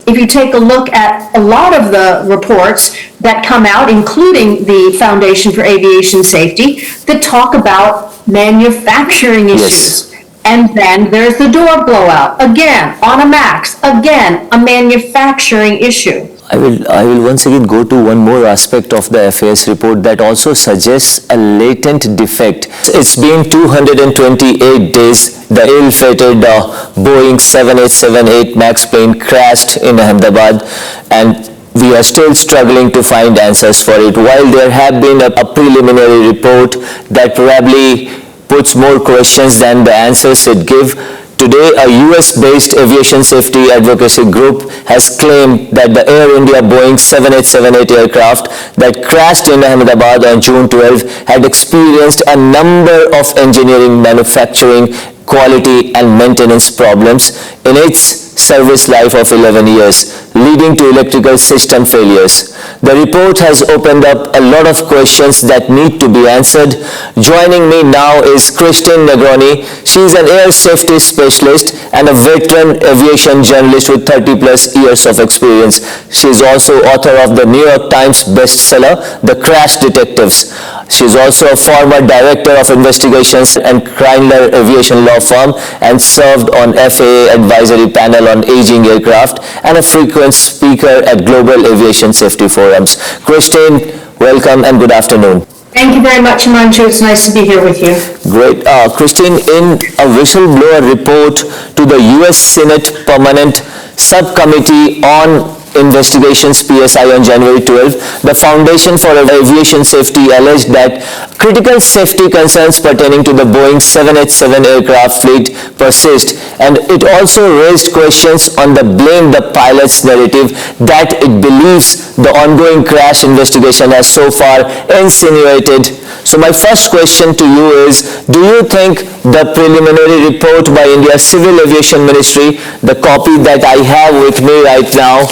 if you take a look at a lot of the reports that come out, including the Foundation for Aviation Safety, that talk about manufacturing issues. Yes. And then there's the door blowout, again, on a MAX, again, a manufacturing issue. I will once again go to one more aspect of the FAS report that also suggests a latent defect. It's been 228 days. The ill-fated Boeing 787-8 MAX plane crashed in Ahmedabad, and we are still struggling to find answers for it. While there have been a preliminary report that probably puts more questions than the answers it gives, today, a US-based aviation safety advocacy group has claimed that the Air India Boeing 787-8 aircraft that crashed in Ahmedabad on June 12 had experienced a number of engineering, manufacturing, quality, and maintenance problems in its service life of 11 years, leading to electrical system failures. The report has opened up a lot of questions that need to be answered. Joining me now is Christine Negroni. She is an air safety specialist and a veteran aviation journalist with 30 plus years of experience. She is also author of the New York Times bestseller, The Crash Detectives. She is also a former director of investigations and Dreamliner aviation law firm and served on FAA advisory panel on aging aircraft and a frequent speaker at global aviation safety forums. Christine, welcome and good afternoon. Thank you very much, Manju. It's nice to be here with you. Great. Christine, in a whistleblower report to the U.S. Senate Permanent Subcommittee on Investigations PSI on January 12, the Foundation for Aviation Safety alleged that critical safety concerns pertaining to the Boeing 787 aircraft fleet persist, and it also raised questions on the blame the pilot's narrative that it believes the ongoing crash investigation has so far insinuated. So my first question to you is, do you think the preliminary report by India's Civil Aviation Ministry, the copy that I have with me right now,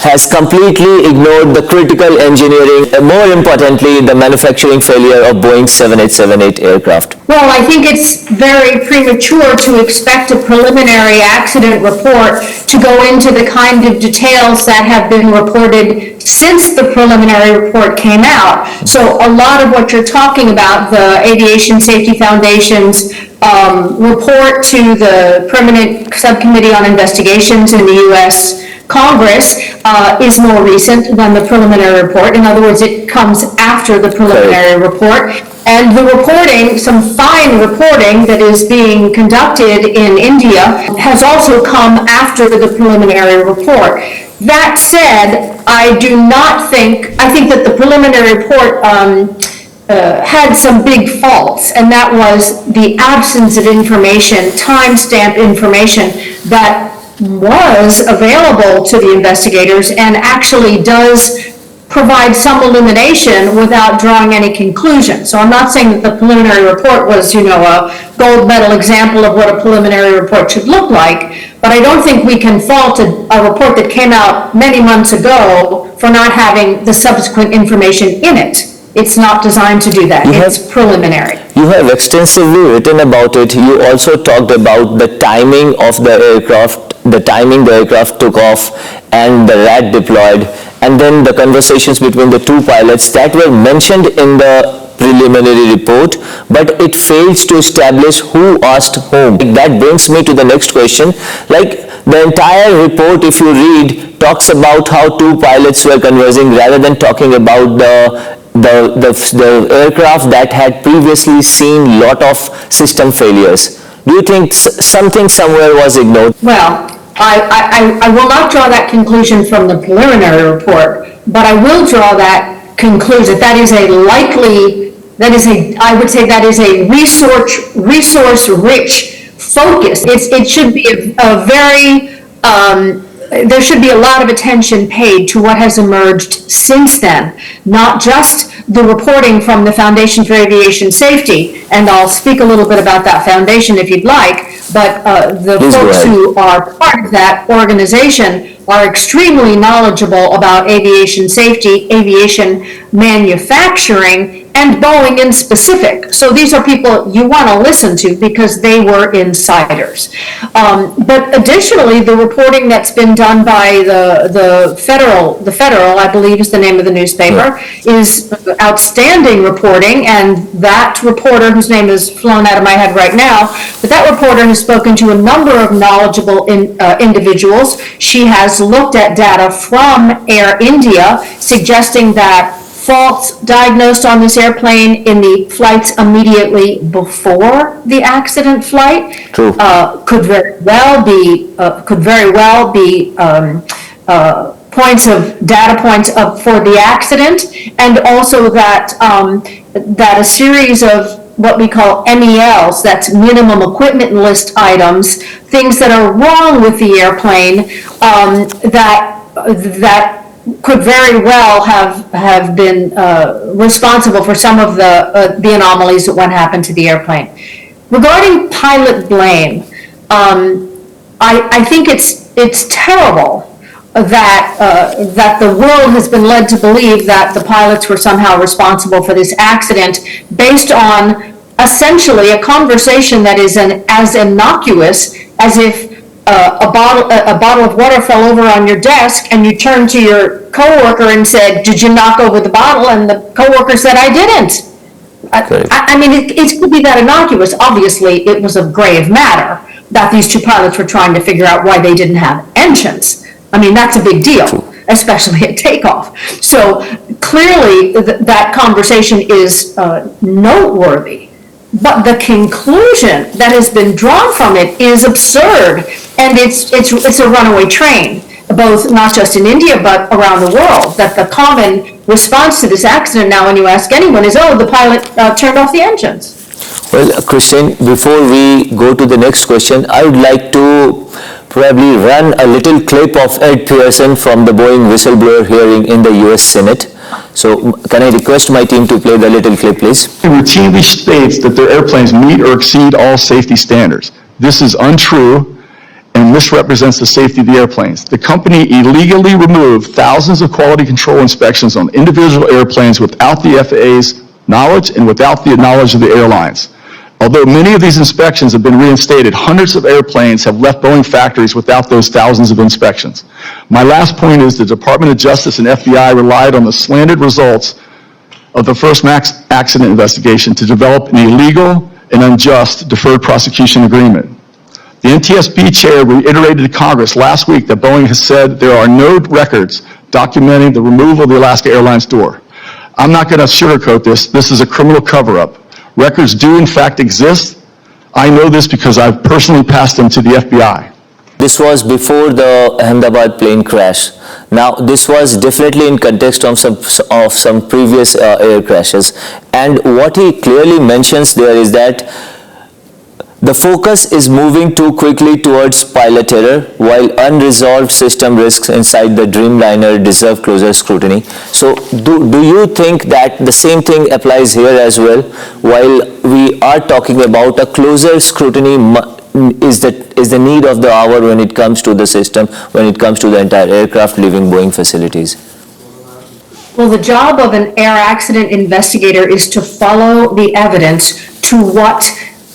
has completely ignored the critical engineering, and more importantly, the manufacturing failure of Boeing 787-8 aircraft? Well, I think it's very premature to expect a preliminary accident report to go into the kind of details that have been reported since the preliminary report came out. So a lot of what you're talking about, the Aviation Safety Foundation's report to the Permanent Subcommittee on Investigations in the U.S. Congress is more recent than the preliminary report. In other words, it comes after the preliminary report. And the reporting, some fine reporting that is being conducted in India has also come after the preliminary report. That said, I think that the preliminary report had some big faults, and that was the absence of information, timestamp information that was available to the investigators and actually does provide some illumination without drawing any conclusion. So I'm not saying that the preliminary report was, a gold medal example of what a preliminary report should look like, but I don't think we can fault a report that came out many months ago for not having the subsequent information in it. It's not designed to do that. It's preliminary. You have extensively written about it. You also talked about the timing of the aircraft, the aircraft took off and the RAT deployed, and then the conversations between the two pilots that were mentioned in the preliminary report, but it fails to establish who asked whom. That brings me to the next question. Like, the entire report, if you read, talks about how two pilots were conversing rather than talking about the aircraft that had previously seen lot of system failures. Do you think something somewhere was ignored? Well, I will not draw that conclusion from the preliminary report, but I will draw that conclusion. I would say that is a resource-rich focus. It should be there should be a lot of attention paid to what has emerged since then, not just the reporting from the Foundation for Aviation Safety, and I'll speak a little bit about that foundation if you'd like, but the folks who are part of that organization are extremely knowledgeable about aviation safety, aviation manufacturing, and Boeing in specific. So these are people you want to listen to because they were insiders. But additionally, the reporting that's been done by the Federal, I believe is the name of the newspaper, is outstanding reporting, and that reporter, whose name is flown out of my head right now, but that reporter has spoken to a number of knowledgeable individuals. She has looked at data from Air India suggesting that faults diagnosed on this airplane in the flights immediately before the accident flight could very well be data points for the accident, and also that that a series of what we call MELs, that's minimum equipment list items, things that are wrong with the airplane that could very well have been responsible for some of the anomalies that what happened to the airplane. Regarding pilot blame, I think it's terrible that the world has been led to believe that the pilots were somehow responsible for this accident based on essentially a conversation that is as innocuous as if a bottle of water fell over on your desk and you turned to your coworker and said, "Did you knock over the bottle?" And the coworker said, "I didn't." I mean, it could be that innocuous. Obviously, it was a grave matter that these two pilots were trying to figure out why they didn't have engines. I mean, that's a big deal, especially at takeoff. So clearly, that conversation is noteworthy. But the conclusion that has been drawn from it is absurd, and it's a runaway train, both not just in India but around the world. That the common response to this accident now, when you ask anyone, is, "Oh, the pilot turned off the engines." Well, Christine, before we go to the next question, I would like to probably run a little clip of Ed Pearson from the Boeing whistleblower hearing in the U.S. Senate. So can I request my team to play the little clip, please? It routinely states that their airplanes meet or exceed all safety standards. This is untrue and misrepresents the safety of the airplanes. The company illegally removed thousands of quality control inspections on individual airplanes without the FAA's knowledge and without the knowledge of the airlines. Although many of these inspections have been reinstated, hundreds of airplanes have left Boeing factories without those thousands of inspections. My last point is the Department of Justice and FBI relied on the slanted results of the first MAX accident investigation to develop an illegal and unjust deferred prosecution agreement. The NTSB chair reiterated to Congress last week that Boeing has said there are no records documenting the removal of the Alaska Airlines door. I'm not going to sugarcoat this. This is a criminal cover-up. Records do in fact exist. I know this because I've personally passed them to the FBI. This was before the Ahmedabad plane crash. Now, this was definitely in context of some previous air crashes. And what he clearly mentions there is that the focus is moving too quickly towards pilot error, while unresolved system risks inside the Dreamliner deserve closer scrutiny. So do you think that the same thing applies here as well? While we are talking about a closer scrutiny is the need of the hour when it comes to the system, when it comes to the entire aircraft leaving Boeing facilities? Well, the job of an air accident investigator is to follow the evidence to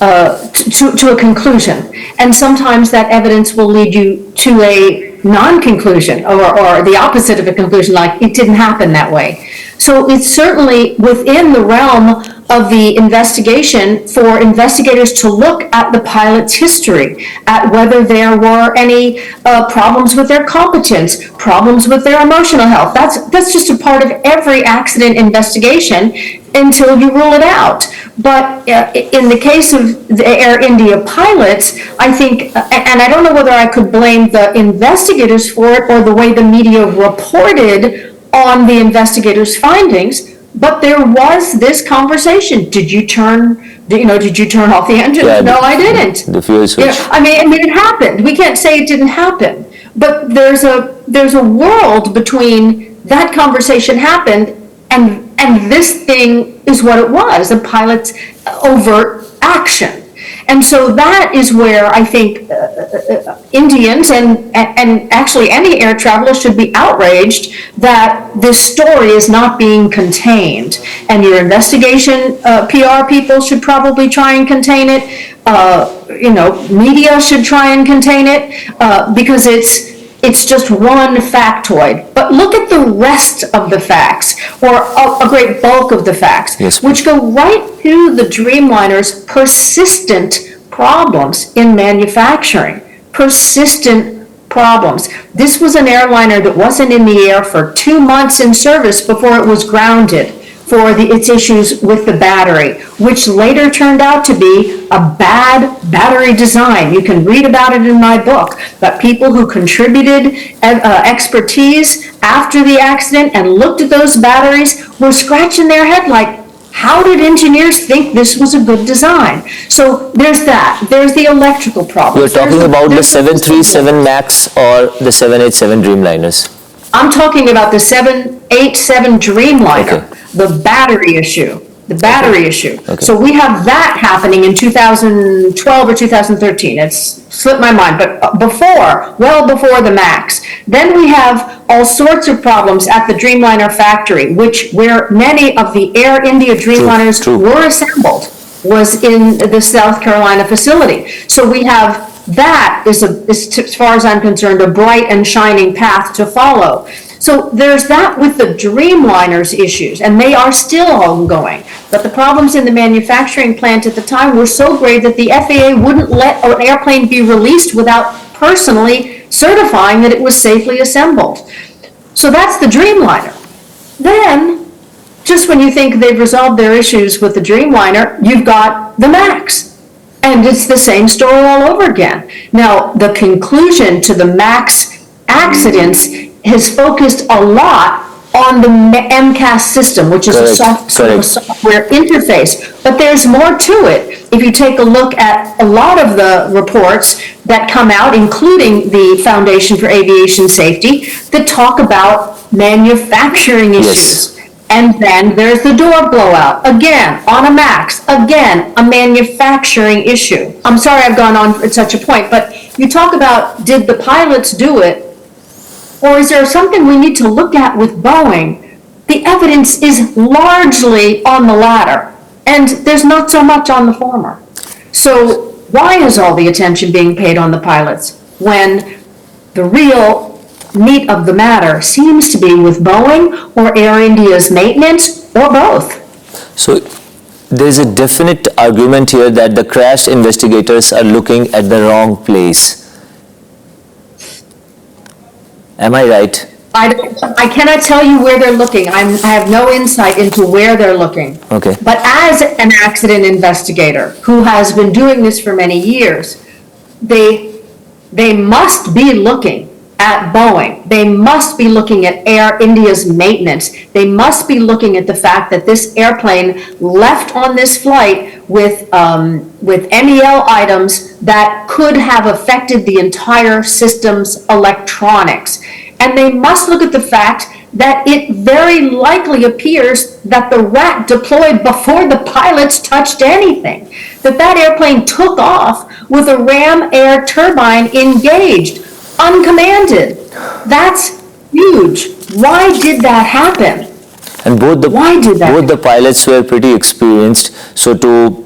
a conclusion. And sometimes that evidence will lead you to a non-conclusion or the opposite of a conclusion, like it didn't happen that way. So it's certainly within the realm of the investigation for investigators to look at the pilot's history, at whether there were any problems with their competence, problems with their emotional health. That's just a part of every accident investigation until you rule it out. But in the case of the Air India pilots, I think, and I don't know whether I could blame the investigators for it or the way the media reported on the investigators' findings, but there was this conversation. Did you turn off the engine? Yeah, no, I didn't. The fuel switch. Yeah, I mean, it happened. We can't say it didn't happen. But there's a world between that conversation happened and this thing is what it was, a pilot's overt action. And so that is where I think Indians and actually any air traveler should be outraged that this story is not being contained. And your investigation PR people should probably try and contain it. Media should try and contain it because it's just one factoid. But look at the rest of the facts, or a great bulk of the facts, Yes, which go right to the Dreamliner's persistent problems in manufacturing. Persistent problems. This was an airliner that wasn't in the air for 2 months in service before it was grounded for its issues with the battery, which later turned out to be a bad battery design. You can read about it in my book. But people who contributed expertise after the accident and looked at those batteries were scratching their head like, how did engineers think this was a good design? So there's that. There's the electrical problems. You're talking about the 737 MAX or the 787 Dreamliners? I'm talking about the 787 Dreamliner, Okay. the battery issue. The battery issue. Okay. So we have that happening in 2012 or 2013. It's slipped my mind, but well before the MAX. Then we have all sorts of problems at the Dreamliner factory, where many of the Air India Dreamliners True. were assembled, was in the South Carolina facility. So we have that is, as far as I'm concerned, a bright and shining path to follow. So there's that with the Dreamliners issues, and they are still ongoing. But the problems in the manufacturing plant at the time were so grave that the FAA wouldn't let an airplane be released without personally certifying that it was safely assembled. So that's the Dreamliner. Then, just when you think they've resolved their issues with the Dreamliner, you've got the MAX. And it's the same story all over again. Now, the conclusion to the MAX accidents has focused a lot on the MCAS system, which is a software interface. But there's more to it. If you take a look at a lot of the reports that come out, including the Foundation for Aviation Safety, that talk about manufacturing issues. Yes. And then there's the door blowout, again, on a MAX, again, a manufacturing issue. I'm sorry I've gone on at such a point, but you talk about, did the pilots do it? Or is there something we need to look at with Boeing? The evidence is largely on the latter, and there's not so much on the former. So why is all the attention being paid on the pilots when the real meat of the matter seems to be with Boeing or Air India's maintenance, or both? So there's a definite argument here that the crash investigators are looking at the wrong place. Am I right? I cannot tell you where they're looking. I have no insight into where they're looking. Okay. But as an accident investigator who has been doing this for many years, they must be looking at Boeing. They must be looking at Air India's maintenance. They must be looking at the fact that this airplane left on this flight with MEL items that could have affected the entire system's electronics. And they must look at the fact that it very likely appears that the rat deployed before the pilots touched anything. That airplane took off with a ram air turbine engaged, uncommanded. That's huge. Why did that happen? And both the pilots were pretty experienced, so to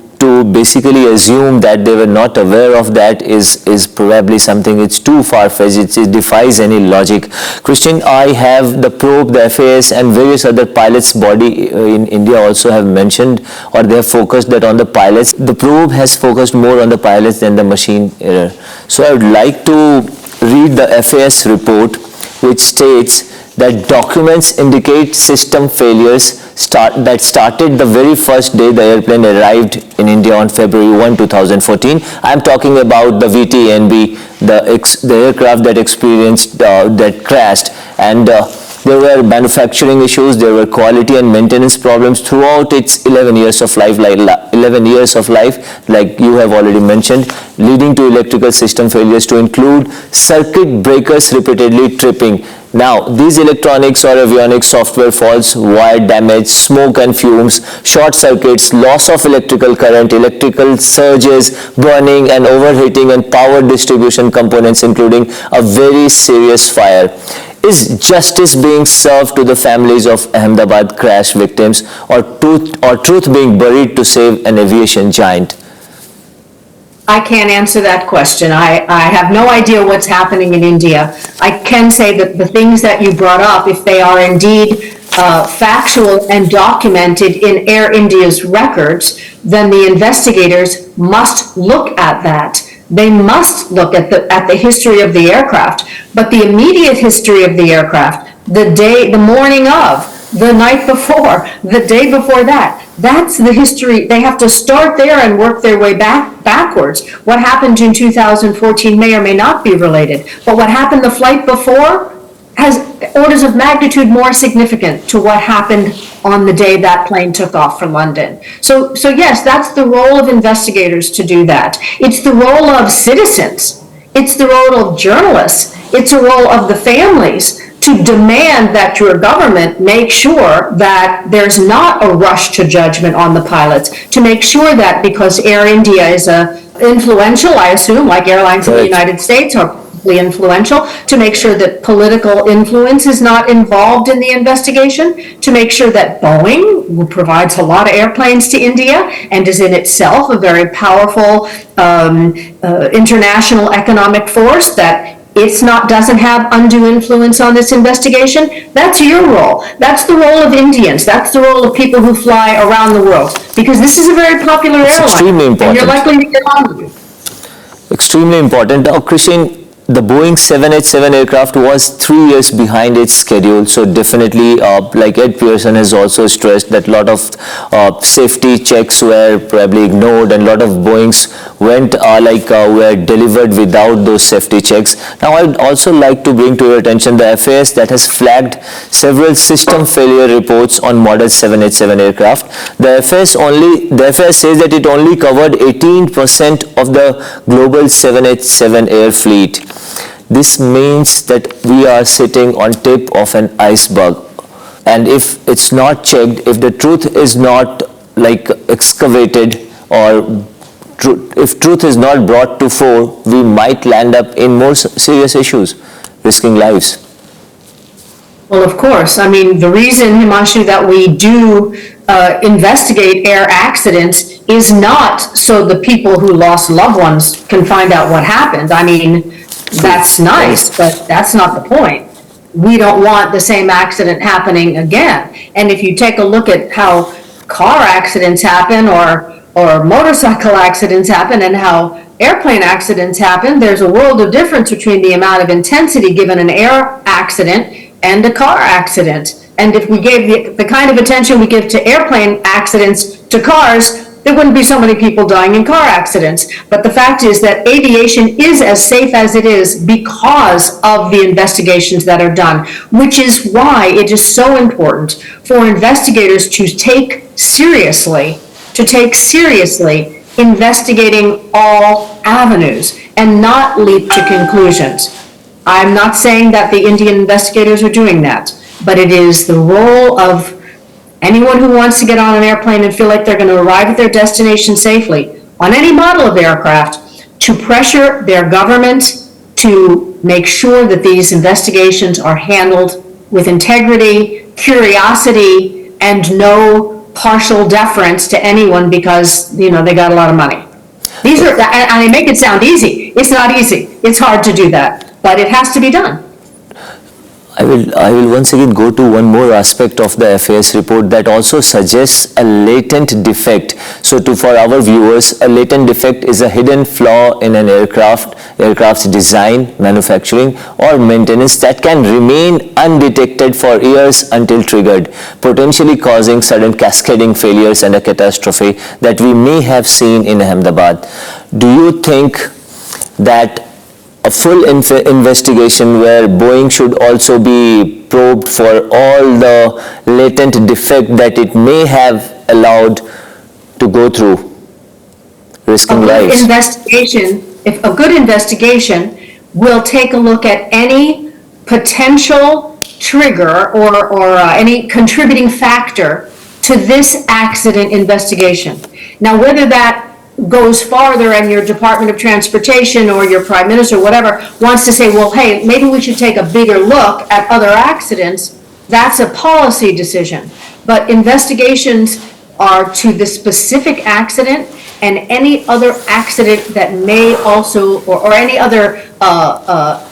basically assume that they were not aware of that is probably something, it's too far-fetched, it defies any logic. Christian, I have the probe, the FAS and various other pilots' body in India also have mentioned, or they have focused that on the pilots. The probe has focused more on the pilots than the machine error. So I would like to read the FAS report, which states that documents indicate system failures that started the very first day the airplane arrived in India on February 1, 2014. I'm talking about the VTNB, the aircraft that experienced, that crashed. And There were manufacturing issues, there were quality and maintenance problems throughout its 11 years of life, like you have already mentioned, leading to electrical system failures to include circuit breakers repeatedly tripping. Now, these electronics or avionics software faults, wire damage, smoke and fumes, short circuits, loss of electrical current, electrical surges, burning and overheating, and power distribution components, including a very serious fire. Is justice being served to the families of Ahmedabad crash victims, or truth being buried to save an aviation giant? I can't answer that question. I have no idea what's happening in India. I can say that the things that you brought up, if they are indeed factual and documented in Air India's records, then the investigators must look at that. They must look at the history of the aircraft, but the immediate history of the aircraft, the morning of, the night before, the day before that, that's the history. They have to start there and work their way backwards. What happened in 2014 may or may not be related, but what happened the flight before has orders of magnitude more significant to what happened on the day that plane took off for London. So yes, that's the role of investigators to do that. It's the role of citizens. It's the role of journalists. It's the role of the families to demand that your government make sure that there's not a rush to judgment on the pilots, to make sure that because Air India is influential, I assume, like airlines in the United States are influential, to make sure that political influence is not involved in the investigation, to make sure that Boeing, who provides a lot of airplanes to India and is in itself a very powerful international economic force, that doesn't have undue influence on this investigation. That's your role. That's the role of Indians. That's the role of people who fly around the world, because this is a very popular airline. Extremely important. And you're likely to get on with it. Extremely important. Now, Christine, the Boeing 787 aircraft was 3 years behind its schedule, so definitely, like Ed Pearson has also stressed, that a lot of safety checks were probably ignored, and a lot of Boeings were delivered without those safety checks. Now, I'd also like to bring to your attention the FAS that has flagged several system failure reports on model 787 aircraft. The FAS says that it only covered 18% of the global 787 air fleet. This means that we are sitting on tip of an iceberg, and if it's not checked, if the truth is not excavated, or if truth is not brought to fore, we might land up in more serious issues, risking lives. Well, of course. I mean, the reason, Himanshu, that we do investigate air accidents is not so the people who lost loved ones can find out what happened. I mean, that's nice, but that's not the point. We don't want the same accident happening again. And if you take a look at how car accidents happen, or motorcycle accidents happen, and how airplane accidents happen, there's a world of difference between the amount of intensity given an air accident and a car accident. And if we gave the kind of attention we give to airplane accidents to cars, there wouldn't be so many people dying in car accidents. But the fact is that aviation is as safe as it is because of the investigations that are done, which is why it is so important for investigators to take seriously investigating all avenues and not leap to conclusions. I'm not saying that the Indian investigators are doing that, but it is the role of anyone who wants to get on an airplane and feel like they're going to arrive at their destination safely on any model of aircraft to pressure their government to make sure that these investigations are handled with integrity, curiosity, and no partial deference to anyone because, they got a lot of money. These are, and they make it sound easy. It's not easy. It's hard to do that, but it has to be done. I will once again go to one more aspect of the FAS report that also suggests a latent defect. So for our viewers, a latent defect is a hidden flaw in an aircraft's design, manufacturing, or maintenance that can remain undetected for years until triggered, potentially causing sudden cascading failures and a catastrophe that we may have seen in Ahmedabad. Do you think that a full investigation where Boeing should also be probed for all the latent defect that it may have allowed to go through, risking lives. If a good investigation will take a look at any potential trigger or any contributing factor to this accident investigation. Now, whether that goes farther and your Department of Transportation or your Prime Minister, whatever, wants to say, well, hey, maybe we should take a bigger look at other accidents, that's a policy decision. But investigations are to the specific accident and any other accident that may also, or any other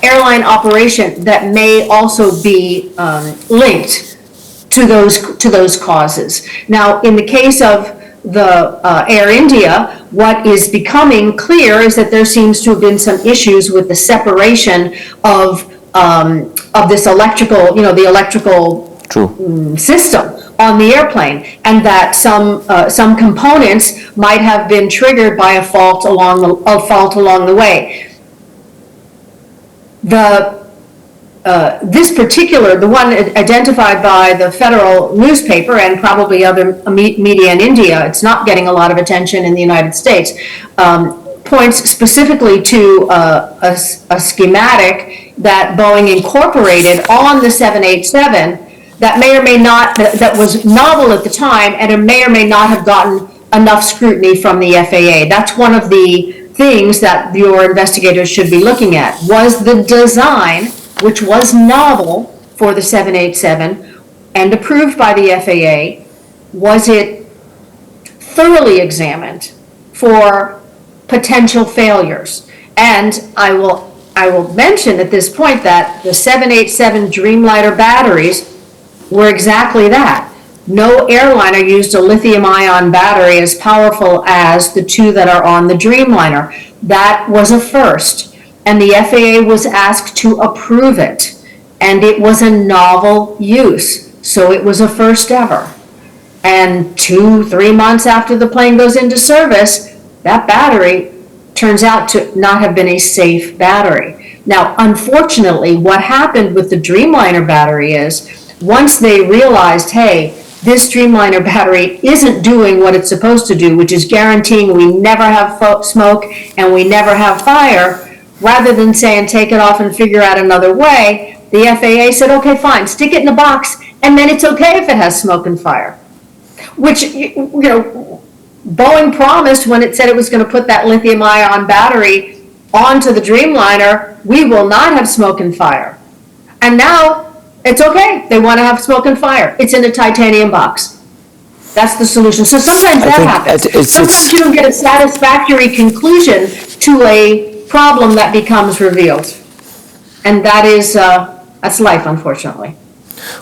airline operation that may also be linked to those causes. Now, in the case of the Air India, what is becoming clear is that there seems to have been some issues with the separation of this electrical, the electrical system on the airplane, and that some components might have been triggered by a fault along the way. This particular, the one identified by the federal newspaper and probably other media in India, it's not getting a lot of attention in the United States, points specifically to a schematic that Boeing incorporated on the 787 that may or may not, that was novel at the time, and it may or may not have gotten enough scrutiny from the FAA. That's one of the things that your investigators should be looking at. Was the design, which was novel for the 787 and approved by the FAA, was it thoroughly examined for potential failures? And I will mention at this point that the 787 Dreamliner batteries were exactly that. No airliner used a lithium-ion battery as powerful as the two that are on the Dreamliner. That was a first, and the FAA was asked to approve it, and it was a novel use, so it was a first ever. And 2-3 months after the plane goes into service, that battery turns out to not have been a safe battery. Now, unfortunately, what happened with the Dreamliner battery is, once they realized, hey, this Dreamliner battery isn't doing what it's supposed to do, which is guaranteeing we never have smoke and we never have fire, rather than saying take it off and figure out another way, the FAA said, okay, fine, stick it in a box, and then it's okay if it has smoke and fire. Which, Boeing promised when it said it was going to put that lithium-ion battery onto the Dreamliner, we will not have smoke and fire. And now, it's okay. They want to have smoke and fire. It's in a titanium box. That's the solution. So sometimes that happens. Sometimes you don't get a satisfactory conclusion to a problem that becomes revealed. And that's life, unfortunately.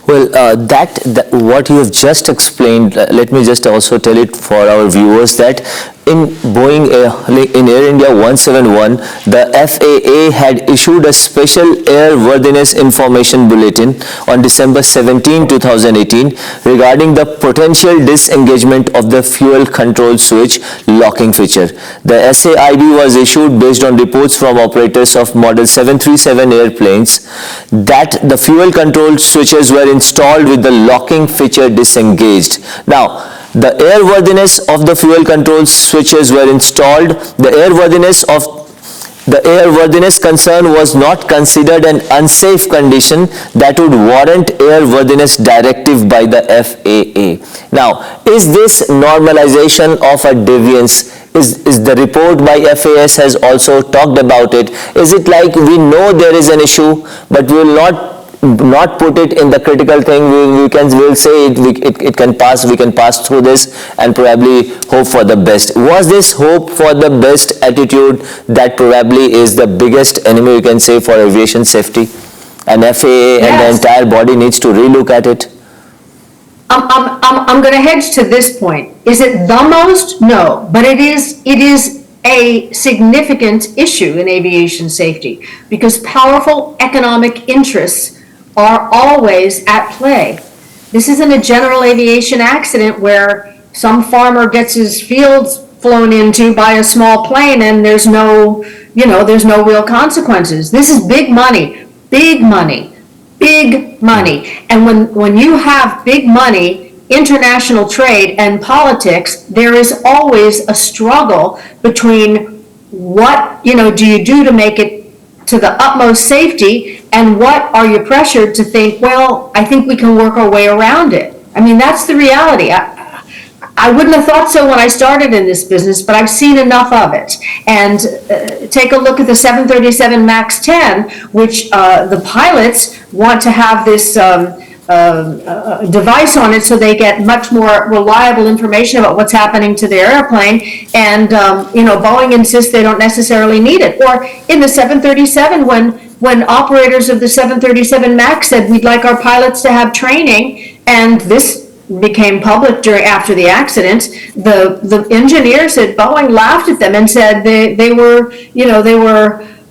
Well, that what you have just explained, let me just also tell it for our viewers that in Boeing, in Air India 171, the FAA had issued a special airworthiness information bulletin on December 17, 2018 regarding the potential disengagement of the fuel control switch locking feature. The SAIB was issued based on reports from operators of model 737 airplanes that the fuel control switches were installed with the locking feature disengaged. Now, the airworthiness of the fuel control switches were installed. The airworthiness concern was not considered an unsafe condition that would warrant airworthiness directive by the FAA. Now, is this normalization of a deviance? Is the report by FAS has also talked about it? Is it like we know there is an issue, but we will not put it in the critical thing, we'll say it can pass, we can pass through this and probably hope for the best. Was this hope for the best attitude that probably is the biggest enemy you can say for aviation safety? And FAA and the entire body needs to relook at it? I'm going to hedge to this point. Is it the most? No, but it is a significant issue in aviation safety because powerful economic interests are always at play. This isn't a general aviation accident where some farmer gets his fields flown into by a small plane and there's no there's no real consequences. This is big money, big money, big money. And when you have big money, international trade and politics, there is always a struggle between what, do you do to make it to the utmost safety, and what are you pressured to think, well, I think we can work our way around it. I mean, that's the reality. I wouldn't have thought so when I started in this business, but I've seen enough of it. And take a look at the 737 MAX 10, which the pilots want to have this device on it so they get much more reliable information about what's happening to their airplane. And, Boeing insists they don't necessarily need it. Or in the 737, when operators of the 737 MAX said, we'd like our pilots to have training, and this became public after the accident, the engineers at Boeing laughed at them and said they were,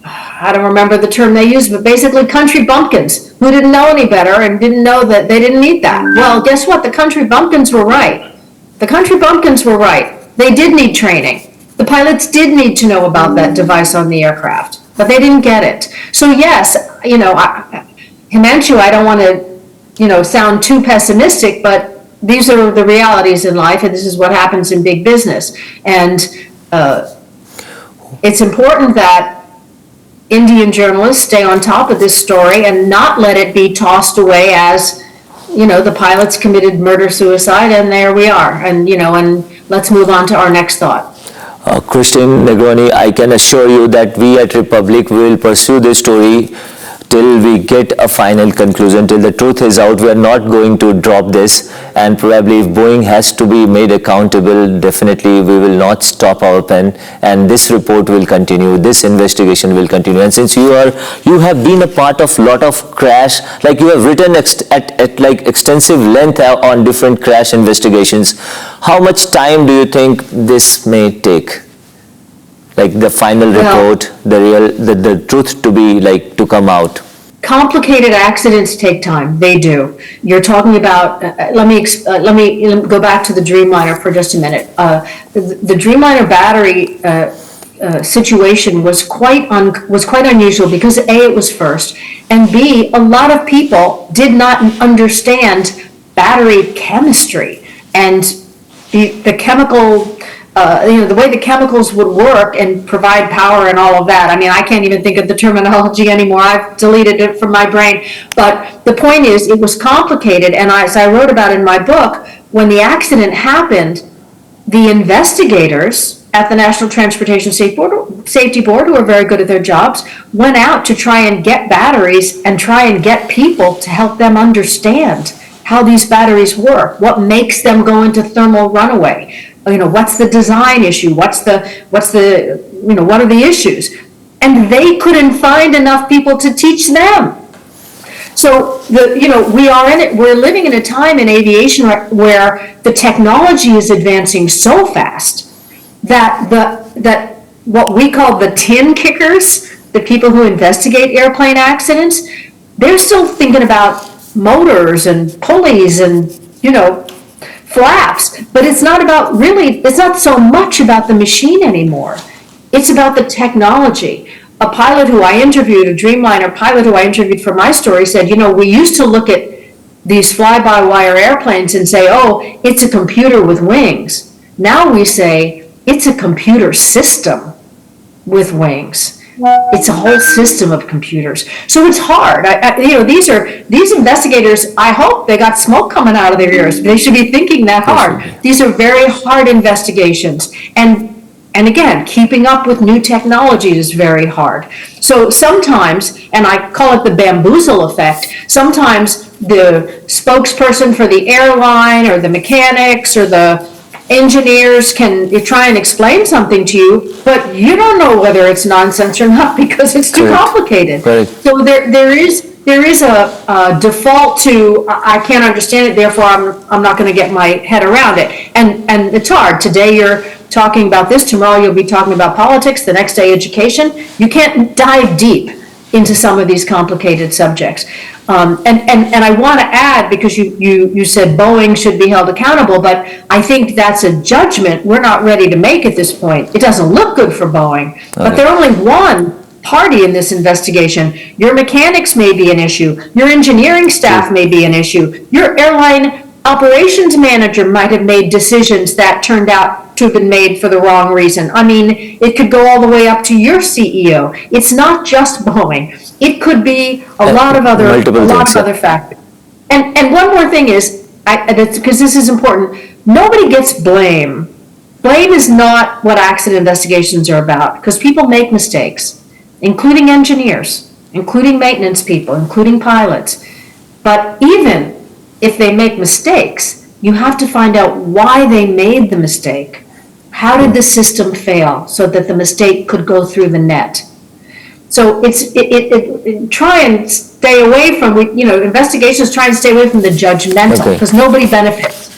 I don't remember the term they used, but basically country bumpkins who didn't know any better and didn't know that they didn't need that. Well, guess what? The country bumpkins were right. The country bumpkins were right. They did need training. The pilots did need to know about that device on the aircraft, but they didn't get it. So yes, Himanshu, I don't want to, sound too pessimistic, but these are the realities in life, and this is what happens in big business. And it's important that Indian journalists stay on top of this story and not let it be tossed away as, the pilots committed murder-suicide, and there we are. And, and let's move on to our next thought. Christine Negroni, I can assure you that we at Republic will pursue this story till we get a final conclusion, till the truth is out. We are not going to drop this, and probably if Boeing has to be made accountable, definitely we will not stop our pen, and this report will continue, this investigation will continue. And since you have been a part of lot of crash, like you have written at like extensive length on different crash investigations, how much time do you think this may take? Like the final report, the truth to come out. Complicated accidents take time. They do. You're talking about. Let me go back to the Dreamliner for just a minute. The Dreamliner battery situation was quite unusual because A, it was first, and B, a lot of people did not understand battery chemistry and the chemical. The way the chemicals would work and provide power and all of that. I mean, I can't even think of the terminology anymore. I've deleted it from my brain. But the point is, it was complicated. And as I wrote about in my book, when the accident happened, the investigators at the National Transportation Safety Board, who are very good at their jobs, went out to try and get batteries and try and get people to help them understand how these batteries work, what makes them go into thermal runaway. What's the design issue? What are the issues? And they couldn't find enough people to teach them. So we are in it. We're living in a time in aviation where the technology is advancing so fast that what we call the tin kickers, the people who investigate airplane accidents, they're still thinking about motors and pulleys and flaps, but it's not so much about the machine anymore. It's about the technology. A pilot who I interviewed, a Dreamliner pilot who I interviewed for my story said, we used to look at these fly-by-wire airplanes and say, oh, it's a computer with wings. Now we say, it's a computer system with wings. It's a whole system of computers. So it's hard. These investigators, I hope they got smoke coming out of their ears. They should be thinking that hard. These are very hard investigations. And again, keeping up with new technology is very hard. So sometimes, and I call it the bamboozle effect, sometimes the spokesperson for the airline or the mechanics or the engineers can try and explain something to you, but you don't know whether it's nonsense or not because it's too complicated. Right. So there is a default to I can't understand it, therefore I'm not going to get my head around it. And it's hard. Today you're talking about this, tomorrow you'll be talking about politics, the next day education. You can't dive deep into some of these complicated subjects. And I want to add, because you said Boeing should be held accountable, but I think that's a judgment we're not ready to make at this point. It doesn't look good for Boeing, but they're only one party in this investigation. Your mechanics may be an issue. Your engineering staff may be an issue. Your airline operations manager might have made decisions that turned out to have been made for the wrong reason. I mean, it could go all the way up to your CEO. It's not just Boeing. It could be a lot of other factors. And one more thing is, because this is important, nobody gets blame. Blame is not what accident investigations are about, because people make mistakes, including engineers, including maintenance people, including pilots. But even if they make mistakes, you have to find out why they made the mistake. How did the system fail so that the mistake could go through the net? So try and stay away from, investigations try and stay away from the judgmental, because nobody benefits.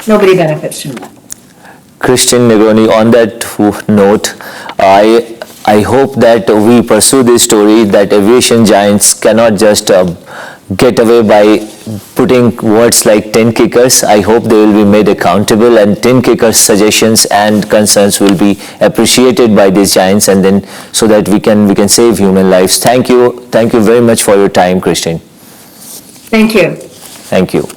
Nobody benefits from that. Christian Negroni, on that note, I hope that we pursue this story, that aviation giants cannot just get away by putting words like 10 kickers. I hope they will be made accountable, and 10 kickers suggestions and concerns will be appreciated by these giants, and then so that we can save human lives. Thank you very much for your time, Christian. Thank you. Thank you.